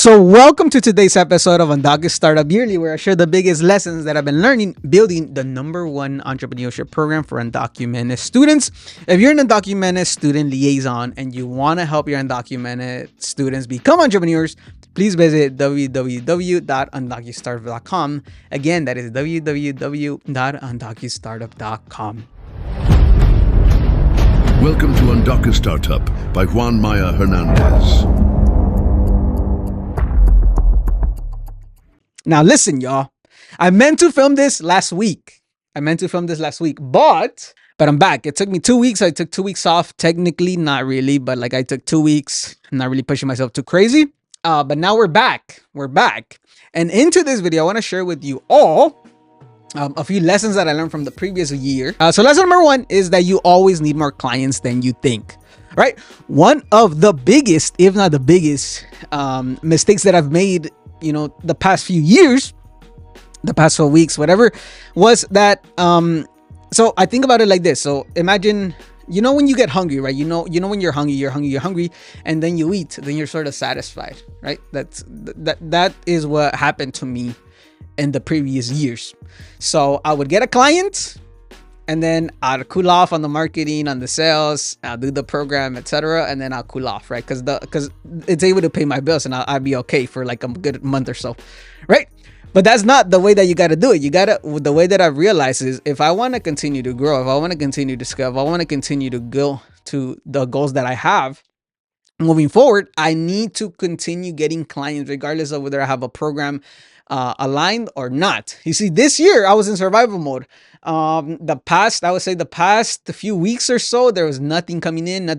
So, welcome to today's episode of UndocuStartup Yearly, where I share the biggest lessons that I've been learning building the #1 entrepreneurship program for undocumented students. If you're an undocumented student liaison and you want to help your undocumented students become entrepreneurs, please visit www.undocuStartup.com. Again, that is www.undocuStartup.com. Welcome to UndocuStartup by Juan Maya Hernandez. Now listen, y'all. I meant to film this last week. But I'm back. It took me 2 weeks. I took 2 weeks off. Technically, not really, but I took 2 weeks. I'm not really pushing myself too crazy. But now we're back. And into this video, I want to share with you all a few lessons that I learned from the previous year. So lesson number 1 is that you always need more clients than you think. Right? One of the biggest, if not the biggest, mistakes that I've made, the past few years, the past 4 weeks, whatever, was that, so I think about it like this. So imagine, when you get hungry, right? When you're hungry, and then you eat, then you're sort of satisfied, right? That is what happened to me in the previous years. So I would get a client, and then I'll cool off on the marketing, on the sales, I'll do the program, etc. And then I'll cool off, right? Because it's able to pay my bills, and I'll be okay for a good month or so, right? But that's not the way that you got to do it. The way that I've realized is, if I want to continue to grow, if I want to continue to scale, if I want to continue to go to the goals that I have moving forward, I need to continue getting clients regardless of whether I have a program aligned or not. You see, this year I was in survival mode. The past few weeks or so, there was nothing coming in,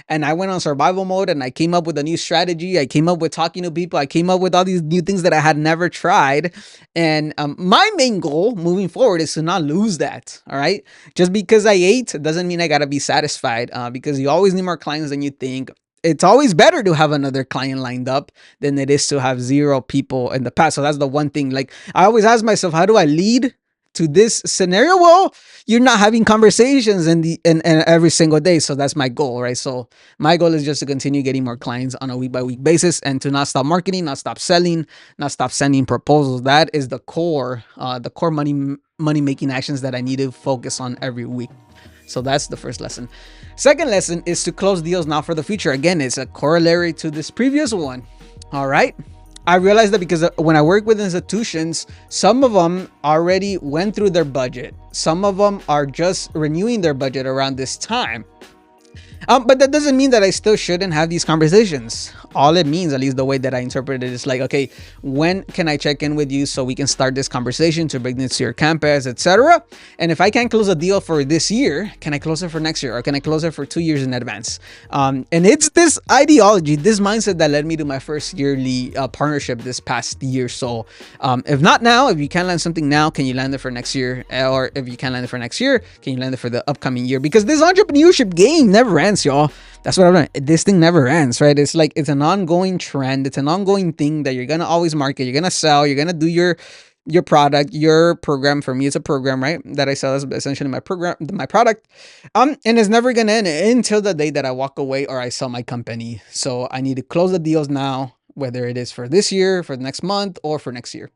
and I went on survival mode, and I came up with a new strategy. I came up with talking to people. I came up with all these new things that I had never tried. And my main goal moving forward is to not lose that. All right, just because I ate doesn't mean I gotta be satisfied, because you always need more clients than you think. It's always better to have another client lined up than it is to have 0 people in the past. So that's the one thing. I always ask myself, how do I lead to this scenario? Well, you're not having conversations in every single day. So that's my goal, right? So my goal is just to continue getting more clients on a week-by-week basis, and to not stop marketing, not stop selling, not stop sending proposals. That is the core money-making actions that I need to focus on every week. So that's the first lesson. Second lesson is to close deals now for the future. Again, it's a corollary to this previous one. All right. I realized that because when I work with institutions, some of them already went through their budget. Some of them are just renewing their budget around this time. But that doesn't mean that I still shouldn't have these conversations. All it means, at least the way that I interpret it, is okay, when can I check in with you so we can start this conversation to bring this to your campus, etc. And if I can't close a deal for this year, can I close it for next year, or can I close it for 2 years in advance? And it's this ideology, this mindset that led me to my first yearly partnership this past year. So if not now, if you can't land something now, can you land it for next year? Or if you can't land it for next year, can you land it for the upcoming year? Because this entrepreneurship game never ends, y'all. That's what I've learned. This thing never ends, right? It's an ongoing trend. It's an ongoing thing that you're gonna always market. You're gonna sell. You're gonna do your product, your program. For me, it's a program, right? That I sell is essentially my product. And it's never gonna end until the day that I walk away or I sell my company. So I need to close the deals now, whether it is for this year, for the next month, or for next year.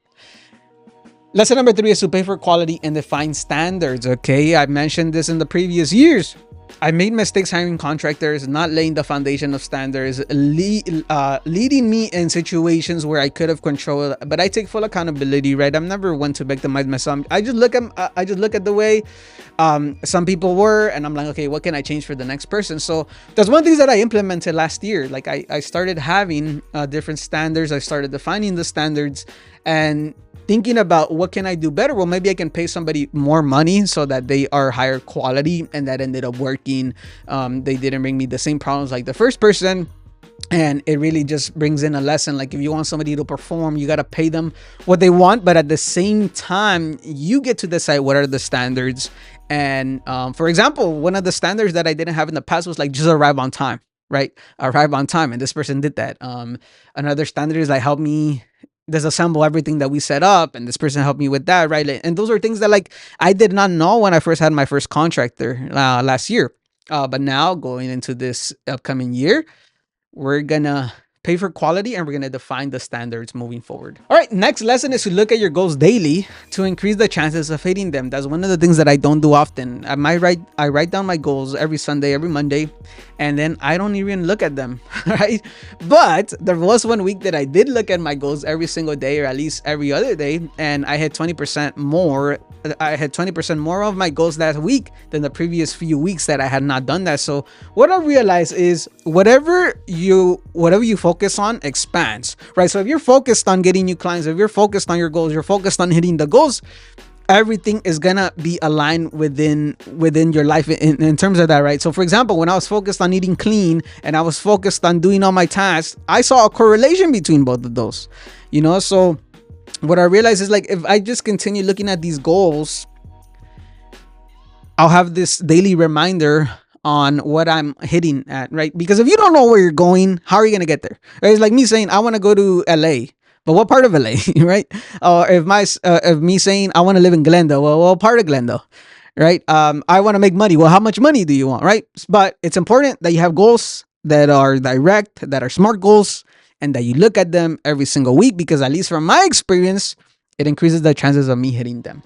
Lesson number 3 is to pay for quality and define standards. Okay, I mentioned this in the previous years. I made mistakes hiring contractors, not laying the foundation of standards, leading me in situations where I could have controlled, but I take full accountability, right? I'm never one to victimize myself. I just look at the way some people were, and I'm like, okay, what can I change for the next person? So that's one of the things that I implemented last year. I started having different standards. I started defining the standards and thinking about what can I do better. Well, maybe I can pay somebody more money so that they are higher quality, and that ended up working. They didn't bring me the same problems like the first person, and it really just brings in a lesson. If you want somebody to perform, you got to pay them what they want, but at the same time, you get to decide what are the standards. And for example, one of the standards that I didn't have in the past was just arrive on time, right? Arrive on time, and this person did that. Another standard is help me disassemble everything that we set up, and this person helped me with that, right? And those are things that I did not know when I first had my first contractor last year. But now going into this upcoming year, we're gonna pay for quality, and we're going to define the standards moving forward. All right, next lesson is to look at your goals daily to increase the chances of hitting them. That's one of the things that I don't do often. I write down my goals every Sunday, every Monday, and then I don't even look at them, right? But there was one week that I did look at my goals every single day, or at least every other day, and I had 20% more. I had 20% more of my goals that week than the previous few weeks that I had not done that. So what I realized is whatever you focus on expands, right? So if you're focused on getting new clients, if you're focused on your goals, you're focused on hitting the goals, everything is gonna be aligned within your life in terms of that, right? So for example, when I was focused on eating clean and I was focused on doing all my tasks, I saw a correlation between both of those, so what I realized is, like, if I just continue looking at these goals, I'll have this daily reminder on what I'm hitting at, right? Because if you don't know where you're going, how are you going to get there? Right? It's like me saying, I want to go to LA, but what part of LA, right? Or if me saying, I want to live in Glendale, well, what part of Glendale, right? I want to make money. Well, how much money do you want, right? But it's important that you have goals that are direct, that are SMART goals, and that you look at them every single week, because at least from my experience, it increases the chances of me hitting them.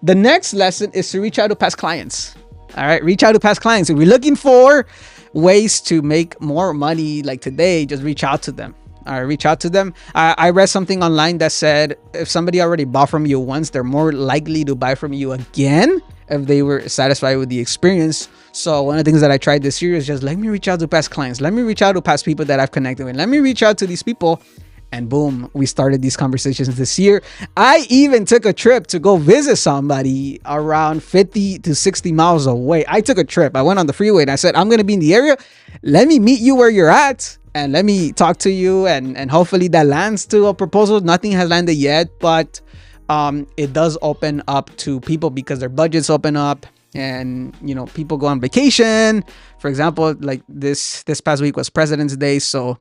The next lesson is to reach out to past clients. All right, reach out to past clients. If you're looking for ways to make more money like today, just reach out to them. All right, reach out to them. I read something online that said if somebody already bought from you once, they're more likely to buy from you again if they were satisfied with the experience. So one of the things that I tried this year is just let me reach out to past clients. Let me reach out to past people that I've connected with. Let me reach out to these people. And boom, we started these conversations this year. I even took a trip to go visit somebody around 50 to 60 miles away. I took a trip. I went on the freeway and I said, I'm going to be in the area. Let me meet you where you're at and let me talk to you. And hopefully that lands to a proposal. Nothing has landed yet, but it does open up to people because their budgets open up. And people go on vacation. For example, like this past week was President's Day, so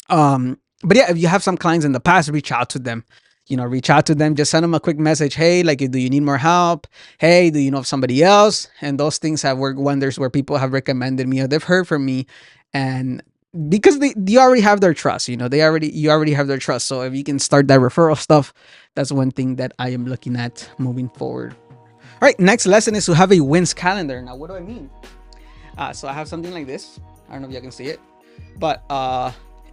but yeah, if you have some clients in the past, reach out to them. Reach out to them. Just send them a quick message. Hey, like, do you need more help? Hey, do you know of somebody else? And those things have worked wonders where people have recommended me or they've heard from me, and because they already have their trust. You already have their trust. So if you can start that referral stuff, that's one thing that I am looking at moving forward. All right, next lesson is to have a wins calendar. Now, what do I mean? So I have something like this. I don't know if you can see it, but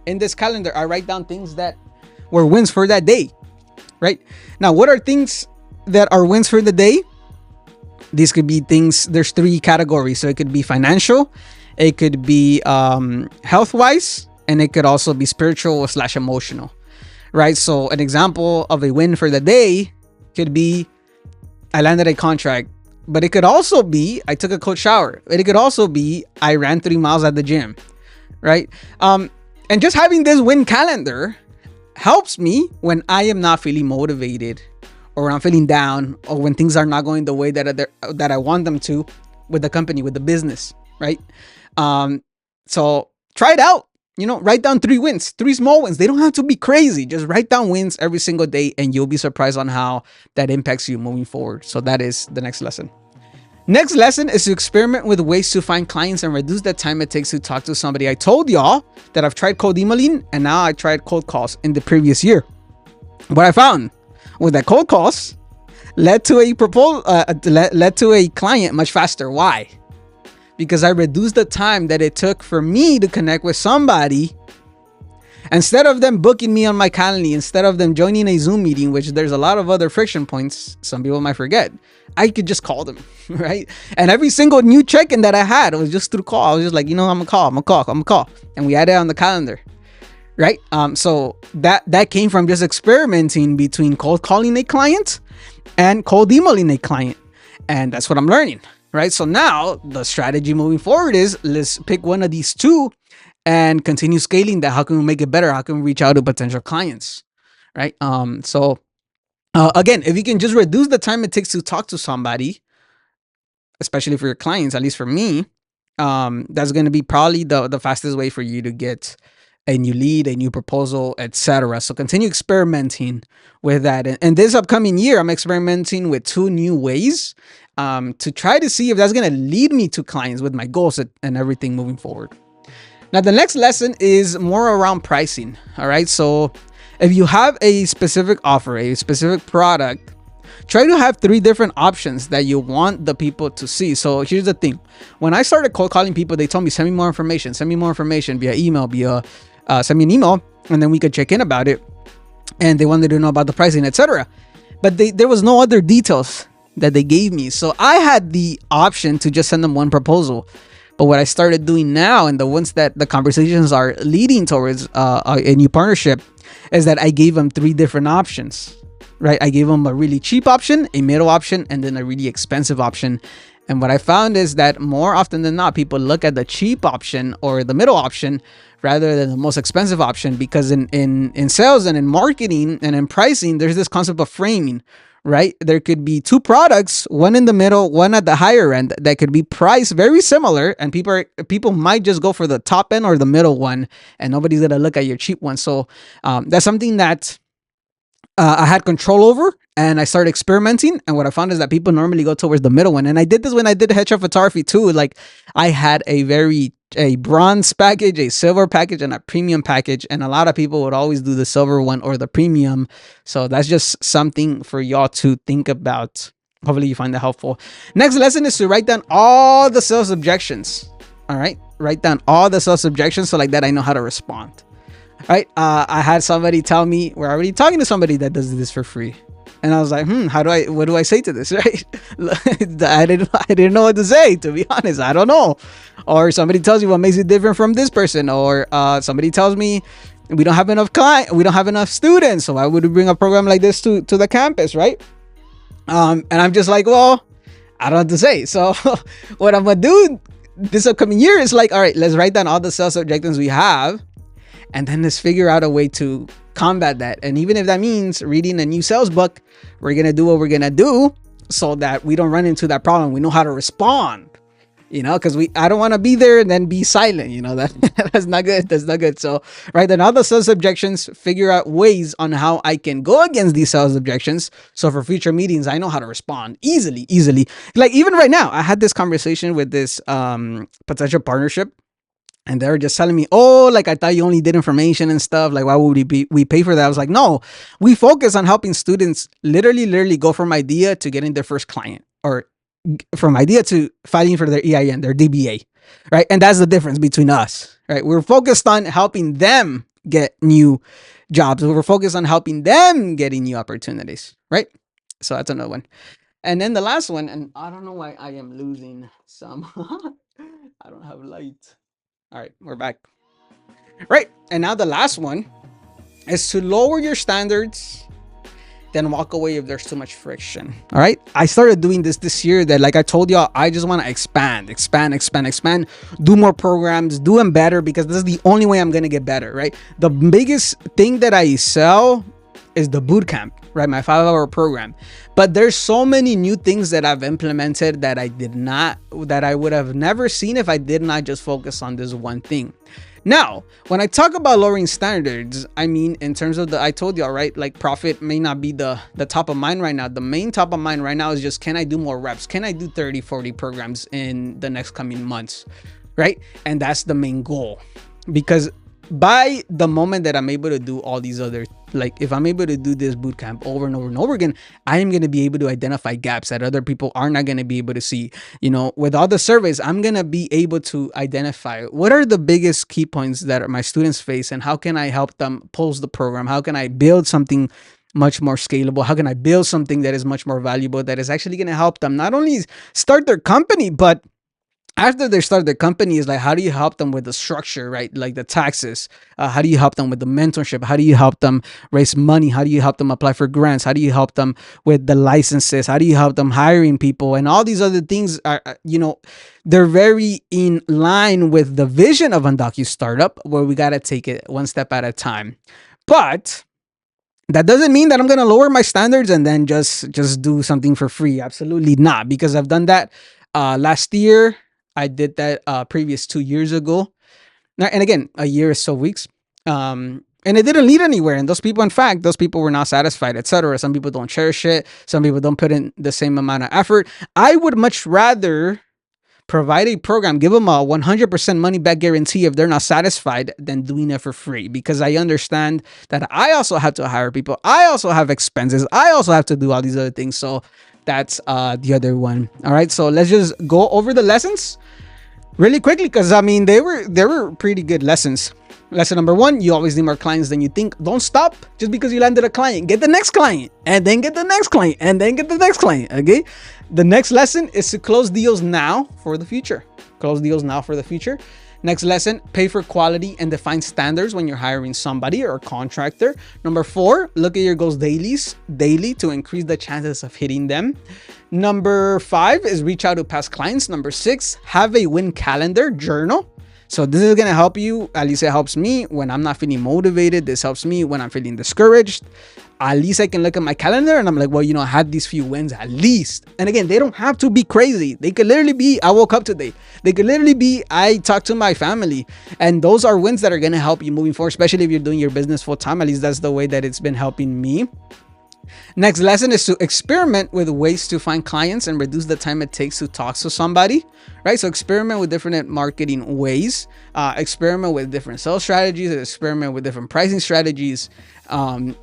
in this calendar, I write down things that were wins for that day, right? Now, what are things that are wins for the day? These could be things, there's 3 categories. So it could be financial, it could be health-wise, and it could also be spiritual/emotional, right? So an example of a win for the day could be I landed a contract, but it could also be I took a cold shower. It could also be I ran 3 miles at the gym, right? And just having this win calendar helps me when I am not feeling motivated, or when I'm feeling down, or when things are not going the way that I want them to with the company, with the business, right? So try it out. Write down 3 wins, 3 small wins. They don't have to be crazy. Just write down wins every single day, and you'll be surprised on how that impacts you moving forward. So that is the next lesson. Next lesson is to experiment with ways to find clients and reduce the time it takes to talk to somebody. I told y'all that I've tried cold emailing, and now I tried cold calls in the previous year. What I found was that cold calls led to a proposal, led to a client much faster. Why? Because I reduced the time that it took for me to connect with somebody. Instead of them booking me on my calendar, instead of them joining a Zoom meeting, which there's a lot of other friction points some people might forget, I could just call them, right? And every single new check-in that I had, it was just through call. I was just like, I'm gonna call. And we had it on the calendar, right? So that came from just experimenting between cold calling a client and cold emailing a client. And that's what I'm learning, right? So now the strategy moving forward is let's pick one of these 2 and continue scaling that. How can we make it better? How can we reach out to potential clients, right? Again, if you can just reduce the time it takes to talk to somebody, especially for your clients, at least for me, that's going to be probably the fastest way for you to get a new lead, a new proposal, etc. So continue experimenting with that. And this upcoming year, I'm experimenting with 2 new ways to try to see if that's going to lead me to clients with my goals and everything moving forward. Now, the next lesson is more around pricing. All right. So if you have a specific offer, a specific product, try to have three different options that you want the people to see. So here's the thing. When I started cold calling people, they told me, send me more information via email, send me an email, and then we could check in about it. And they wanted to know about the pricing, etc. But there was no other details that they gave me. So I had the option to just send them one proposal. But what I started doing now, and the ones that the conversations are leading towards a new partnership, is that I gave them three different options, right? I gave them a really cheap option, a middle option, and then a really expensive option. And what I found is that more often than not, people look at the cheap option or the middle option rather than the most expensive option, because in sales and in marketing and in pricing, there's this concept of framing, right? There could be two products, one in the middle, one at the higher end, that could be priced very similar, and people might just go for the top end or the middle one, and nobody's gonna look at your cheap one. So that's something that I had control over, and I started experimenting. And what I found is that people normally go towards the middle one. And I did this when I did headshot photography too. Like, I had a bronze package, a silver package, and a premium package. And a lot of people would always do the silver one or the premium. So that's just something for y'all to think about. Hopefully you find that helpful. Next lesson is to write down all the sales objections. All right. Write down all the sales objections, so like that I know how to respond. Right. I had somebody tell me, we're already talking to somebody that does this for free. And I was like, what do I say to this? Right. I didn't know what to say, to be honest. I don't know. Or somebody tells you what makes it different from this person. Or somebody tells me we don't have enough we don't have enough students. So why would we bring a program like this to the campus? Right. And I'm just like, well, I don't know what to say. So what I'm going to do this upcoming year is like, all right, let's write down all the sales objections we have. And then let's figure out a way to combat that. And even if that means reading a new sales book, we're going to do what we're going to do so that we don't run into that problem. We know how to respond, because I don't want to be there and then be silent. That's not good. That's not good. So, right, then all the sales objections, figure out ways on how I can go against these sales objections. So for future meetings, I know how to respond easily. Like even right now, I had this conversation with this potential partnership. And they were just telling me, oh, like, I thought you only did information and stuff. Like, why would we pay for that? I was like, no, we focus on helping students literally go from idea to getting their first client, or from idea to filing for their EIN, their DBA, right? And that's the difference between us, right? We're focused on helping them get new jobs. We're focused on helping them getting new opportunities, right? So that's another one. And then the last one, and I don't know why I am losing some. I don't have light. All right, we're back. Right, and now the last one is to lower your standards, then walk away if there's too much friction. All right, I started doing this year. That, like I told y'all, I just want to expand, do more programs, do them better, because this is the only way I'm gonna get better. Right, the biggest thing that I sell is the boot camp, right? My 5-hour program. But there's so many new things that I've implemented that I would have never seen if I did not just focus on this one thing. Now, when I talk about lowering standards, I mean, in terms of I told y'all, right? Like, profit may not be the top of mind right now. The main top of mind right now is just, can I do more reps? Can I do 30, 40 programs in the next coming months? Right? And that's the main goal, because by the moment that I'm able to do all these other, like, if I'm able to do this boot camp over and over and over again, I am going to be able to identify gaps that other people are not going to be able to see. With all the surveys, I'm going to be able to identify what are the biggest key points that my students face, and how can I help them pulse the program? How can I build something much more scalable? How can I build something that is much more valuable, that is actually going to help them not only start their company, but after they start their company, is like, how do you help them with the structure, right? Like the taxes. How do you help them with the mentorship? How do you help them raise money? How do you help them apply for grants? How do you help them with the licenses? How do you help them hiring people? And all these other things are, they're very in line with the vision of UndocuStartup, where we got to take it one step at a time. But that doesn't mean that I'm going to lower my standards and then just do something for free. Absolutely not, because I've done that last year. I did that previous 2 years ago. Now, and again, a year is so weeks. And it didn't lead anywhere. And those people were not satisfied, etc. Some people don't cherish it. Some people don't put in the same amount of effort. I would much rather provide a program, give them a 100% money back guarantee if they're not satisfied, than doing it for free. Because I understand that I also have to hire people. I also have expenses. I also have to do all these other things. So that's the other one. All right. So let's just go over the lessons really quickly, because I mean they were pretty good lessons. Lesson number one: you always need more clients than you think. Don't stop just because you landed a client. Get the next client, and then get the next client, and then get the next client. Okay. The next lesson is to close deals now for the future. Close deals now for the future. Next lesson: pay for quality and define standards when you're hiring somebody or a contractor. Number 4: look at your goals daily to increase the chances of hitting them. Number 5 is reach out to past clients. Number 6: have a win calendar journal. So this is going to help you. At least it helps me when I'm not feeling motivated. This helps me when I'm feeling discouraged. At least I can look at my calendar and I'm like, well, I had these few wins at least. And again, they don't have to be crazy. They could literally be, I woke up today. They could literally be, I talked to my family. And those are wins that are going to help you moving forward, especially if you're doing your business full time. At least that's the way that it's been helping me. Next lesson is to experiment with ways to find clients and reduce the time it takes to talk to somebody, right? So experiment with different marketing ways, experiment with different sales strategies, experiment with different pricing strategies, and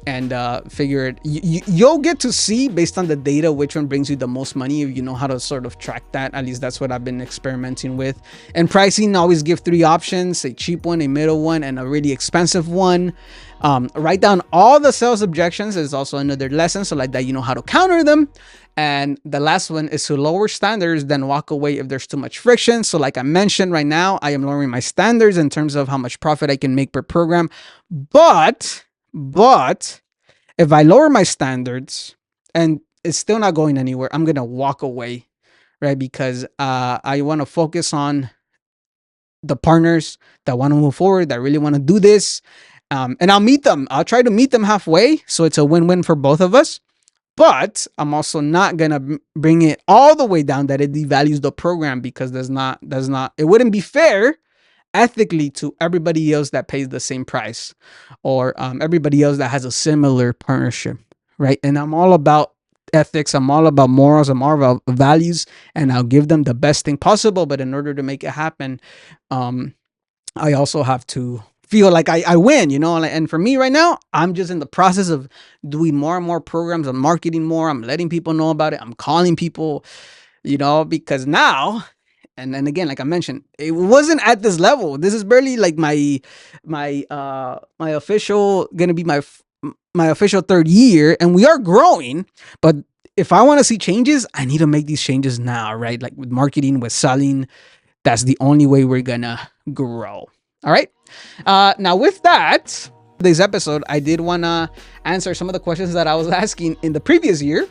figure it. You'll get to see based on the data which one brings you the most money if you know how to sort of track that. At least that's what I've been experimenting with. And pricing, always give 3 options: a cheap one, a middle one, and a really expensive one. Write down all the sales objections is also another lesson. So like that, you know how to counter them. And the last one is to lower standards, then walk away if there's too much friction. So like I mentioned, right now, I am lowering my standards in terms of how much profit I can make per program. But if I lower my standards and it's still not going anywhere, I'm going to walk away, right? Because I want to focus on the partners that want to move forward, that really want to do this. And I'll meet them. I'll try to meet them halfway. So it's a win-win for both of us. But I'm also not going to bring it all the way down that it devalues the program, because it wouldn't be fair ethically to everybody else that pays the same price, or everybody else that has a similar partnership, right? And I'm all about ethics. I'm all about morals. I'm all about values, and I'll give them the best thing possible. But in order to make it happen, I also have to feel like I win, and for me right now, I'm just in the process of doing more and more programs. I'm marketing more. I'm letting people know about it. I'm calling people, because now, and then again, like I mentioned, it wasn't at this level. This is barely like my official, gonna be my official 3rd year, and we are growing. But if I want to see changes, I need to make these changes now, right? Like with marketing, with selling, that's the only way we're gonna grow. All right. Now with that, today's episode, I did want to answer some of the questions that I was asking in the previous year.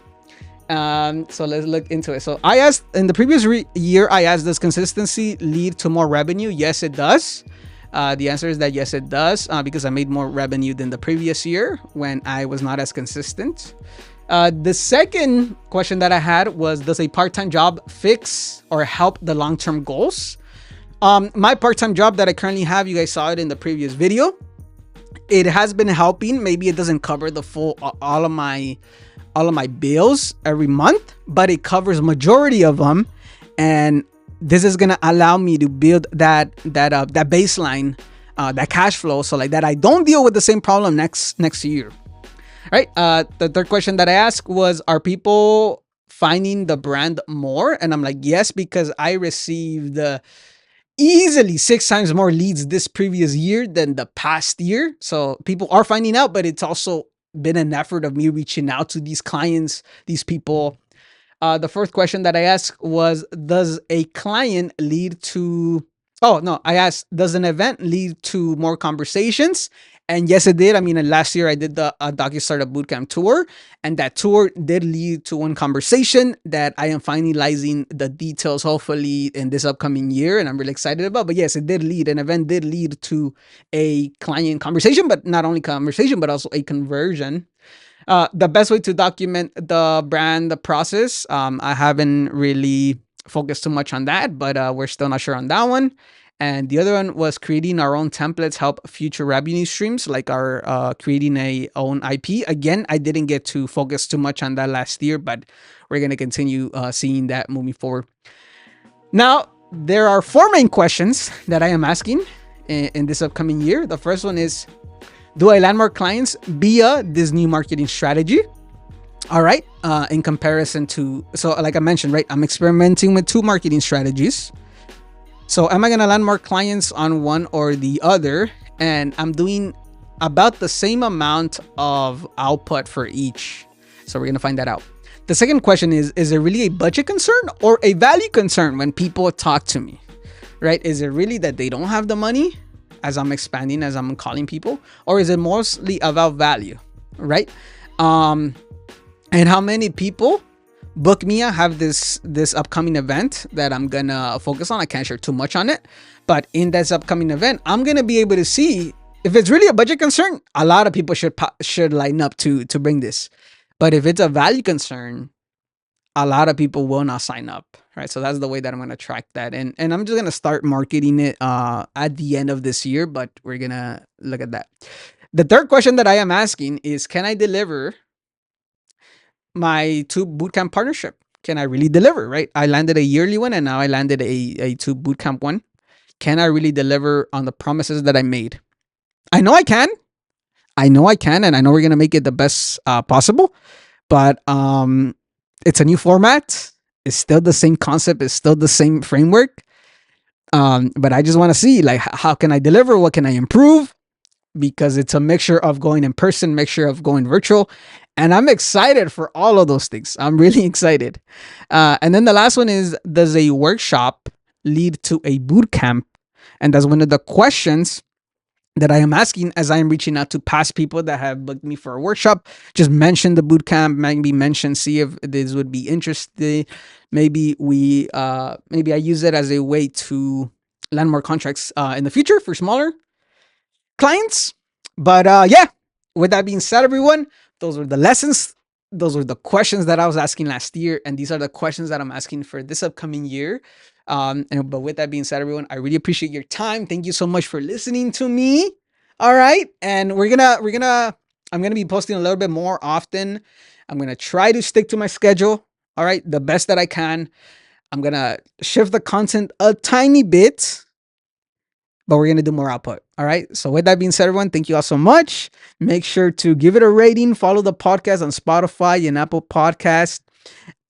So let's look into it. So I asked in the previous year, does consistency lead to more revenue? Yes, it does. The answer is that yes, it does, because I made more revenue than the previous year when I was not as consistent. The second question that I had was, does a part-time job fix or help the long-term goals? My part-time job that I currently have, you guys saw it in the previous video. It has been helping. Maybe it doesn't cover the full all of my bills every month, but it covers majority of them, and this is gonna allow me to build that baseline, that cash flow, so like that I don't deal with the same problem next year. All right. The third question that I asked was, are people finding the brand more? And I'm like, yes, because I received easily 6 times more leads this previous year than the past year. So people are finding out, but it's also been an effort of me reaching out to these clients, these people. The fourth question that I asked was, does a client lead to, I asked, does an event lead to more conversations? And yes, it did. I mean, last year I did the UndocuStartup Bootcamp tour, and that tour did lead to one conversation that I am finalizing the details, hopefully in this upcoming year, and I'm really excited about. But yes, an event did lead to a client conversation, but not only conversation, but also a conversion. The best way to document the brand, the process, I haven't really focused too much on that, but we're still not sure on that one. And the other one was creating our own templates help future revenue streams, like our creating a own IP. Again, I didn't get to focus too much on that last year, but we're going to continue seeing that moving forward. Now, there are four main questions that I am asking in this upcoming year. The first one is, do I land more clients via this new marketing strategy? All right. In comparison to, so like I mentioned, right, I'm experimenting with two marketing strategies. So am I going to land more clients on one or the other? And I'm doing about the same amount of output for each. So we're going to find that out. The second question is it really a budget concern or a value concern when people talk to me, right? Is it really that they don't have the money as I'm expanding, as I'm calling people, or is it mostly about value, right? And how many people book me? I have this upcoming event that I'm gonna focus on. I can't share too much on it, but in this upcoming event, I'm gonna be able to see if it's really a budget concern. A lot of people should line up to bring this, but if it's a value concern, a lot of people will not sign up, right? So that's the way that I'm gonna track that, and I'm just gonna start marketing it at the end of this year. But we're gonna look at that. The third question that I am asking is, can I deliver my two bootcamp partnership? Can I really deliver, right? I landed a yearly one and now I landed a two bootcamp one. Can I really deliver on the promises that I made? I know I can. And I know we're gonna make it the best possible. But it's a new format. It's still the same concept. It's still the same framework. But I just want to see, like, how can I deliver? What can I improve? Because it's a mixture of going in person, mixture of going virtual. And I'm excited for all of those things. I'm really excited. And then the last one is, does a workshop lead to a boot camp? And that's one of the questions that I am asking as I am reaching out to past people that have booked me for a workshop. Just mention the boot camp, see if this would be interesting. Maybe I use it as a way to land more contracts in the future for smaller clients. But yeah, with that being said, everyone, those were the lessons. Those were the questions that I was asking last year, and these are the questions that I'm asking for this upcoming year. But with that being said, everyone, I really appreciate your time. Thank you so much for listening to me. All right, and I'm gonna be posting a little bit more often. I'm gonna try to stick to my schedule. All right, the best that I can. I'm gonna shift the content a tiny bit, but we're going to do more output. All right. So with that being said, everyone, thank you all so much. Make sure to give it a rating, follow the podcast on Spotify and Apple Podcast,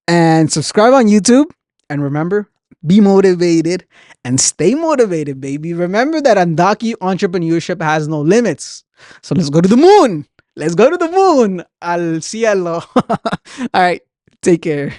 and subscribe on YouTube. And remember, be motivated and stay motivated, baby. Remember that entrepreneurship has no limits. So let's go to the moon. Let's go to the moon. Al cielo. All right. Take care.